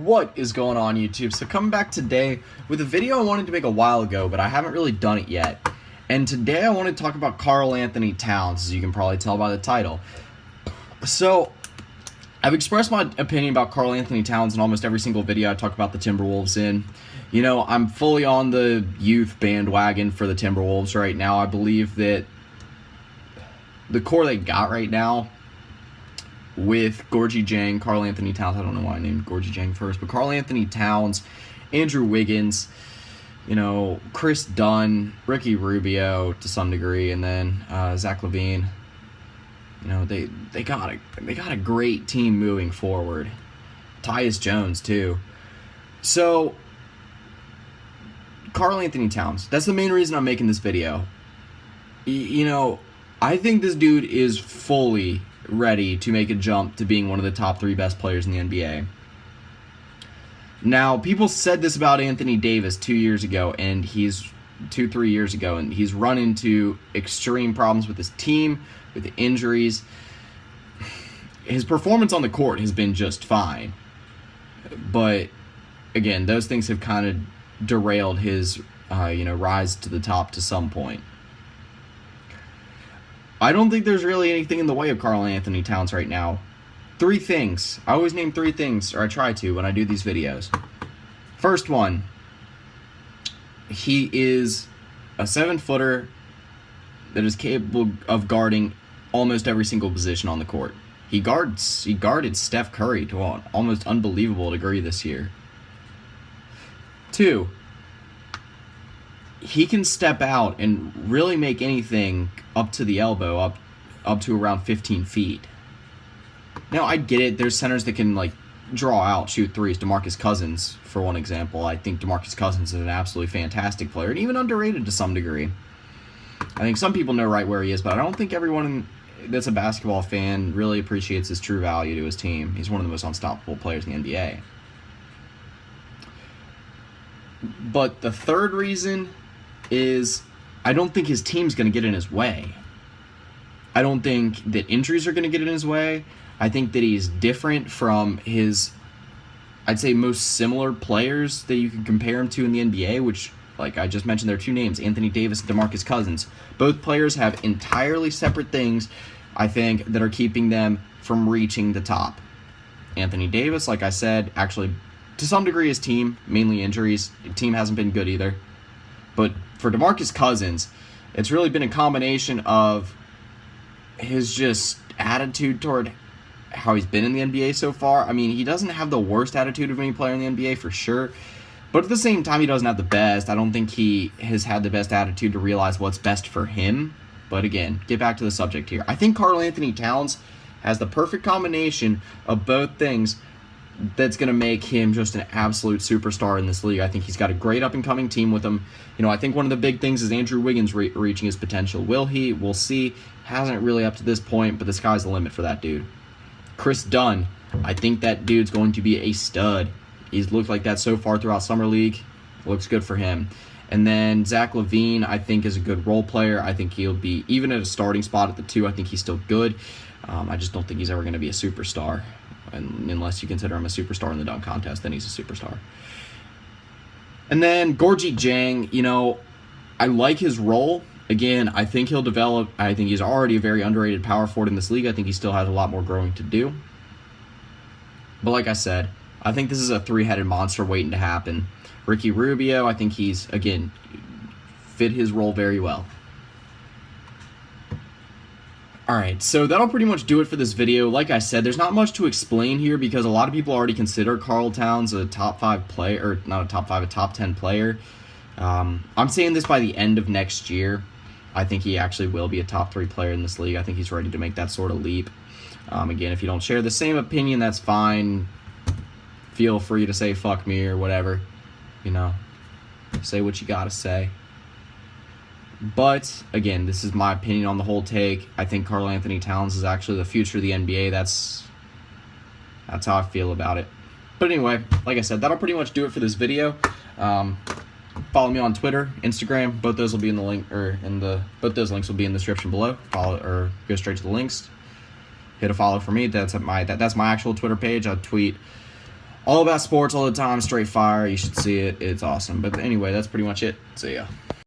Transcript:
What is going on, YouTube? So coming back today with a video I wanted to make a while ago, but I haven't really done it yet. And today I want to talk about Karl-Anthony Towns, as you can probably tell by the title. So I've expressed my opinion about Karl-Anthony Towns in almost every single video I talk about the Timberwolves in. You know, I'm fully on the youth bandwagon for the Timberwolves right now. I believe that the core they got right now with Gorgie Jang, Karl-Anthony Towns, I don't know why I named Gorgie Jang first, but Karl-Anthony Towns, Andrew Wiggins, you know, Chris Dunn, Ricky Rubio to some degree, and then Zach LaVine. You know, they got a great team moving forward. Tyus Jones too. So Karl-Anthony Towns, that's the main reason I'm making this video. You know, I think this dude is fully ready to make a jump to being one of the top 3 best players in the NBA. Now, people said this about Anthony Davis 3 years ago, and he's run into extreme problems with his team, with the injuries. His performance on the court has been just fine. But, again, those things have kind of derailed his rise to the top to some point. I don't think there's really anything in the way of Karl-Anthony Towns right now. 3 things. I always name 3 things, or I try to when I do these videos. First one, he is a 7-footer that is capable of guarding almost every single position on the court. He guarded Steph Curry to an almost unbelievable degree this year. 2, he can step out and really make anything up to the elbow, up to around 15 feet. Now, I get it. There's centers that can, like, draw out, shoot threes. DeMarcus Cousins, for one example. I think DeMarcus Cousins is an absolutely fantastic player, and even underrated to some degree. I think some people know right where he is, but I don't think everyone that's a basketball fan really appreciates his true value to his team. He's one of the most unstoppable players in the NBA. But the third reason is I don't think his team's going to get in his way. I don't think that injuries are going to get in his way. I think that he's different from his, I'd say, most similar players that you can compare him to in the NBA, which, like I just mentioned, there are 2 names, Anthony Davis and DeMarcus Cousins. Both players have entirely separate things, I think, that are keeping them from reaching the top. Anthony Davis, like I said, actually, to some degree, his team, mainly injuries. The team hasn't been good either. But for DeMarcus Cousins, it's really been a combination of his just attitude toward how he's been in the NBA so far. I mean, he doesn't have the worst attitude of any player in the NBA for sure, but at the same time, he doesn't have the best. I don't think he has had the best attitude to realize what's best for him. But again, get back to the subject here. I think Karl-Anthony Towns has the perfect combination of both things that's going to make him just an absolute superstar in this league. I think he's got a great up-and-coming team with him. You know, I think one of the big things is Andrew Wiggins reaching his potential. Will he? We'll see. Hasn't really up to this point, but the sky's the limit for that dude. Chris Dunn, I think that dude's going to be a stud. He's looked like that so far throughout Summer League. Looks good for him. And then Zach LaVine, I think, is a good role player. I think he'll be, even at a starting spot at the 2, I think he's still good. I just don't think he's ever going to be a superstar. And unless you consider him a superstar in the dunk contest, then he's a superstar. And then Gorgie Jang, you know, I like his role. Again, I think he'll develop. I think he's already a very underrated power forward in this league. I think he still has a lot more growing to do. But like I said, I think this is a 3-headed monster waiting to happen. Ricky Rubio, I think he's, again, fit his role very well. Alright, so that'll pretty much do it for this video. Like I said, there's not much to explain here because a lot of people already consider Karl Towns a top 5 player, or not a top 5, a top 10 player. I'm saying this by the end of next year. I think he actually will be a top 3 player in this league. I think he's ready to make that sort of leap. Again, if you don't share the same opinion, that's fine. Feel free to say fuck me or whatever. You know, say what you gotta say. But, again, this is my opinion on the whole take. I think Karl-Anthony Towns is actually the future of the NBA. That's how I feel about it. But anyway, like I said, that'll pretty much do it for this video. Follow me on Twitter, Instagram. Both those will be in the link, both those links will be in the description below. Follow or go straight to the links. Hit a follow for me. That's my actual Twitter page. I tweet All About Sports all the time, straight fire. You should see it. It's awesome. But anyway, that's pretty much it. See ya.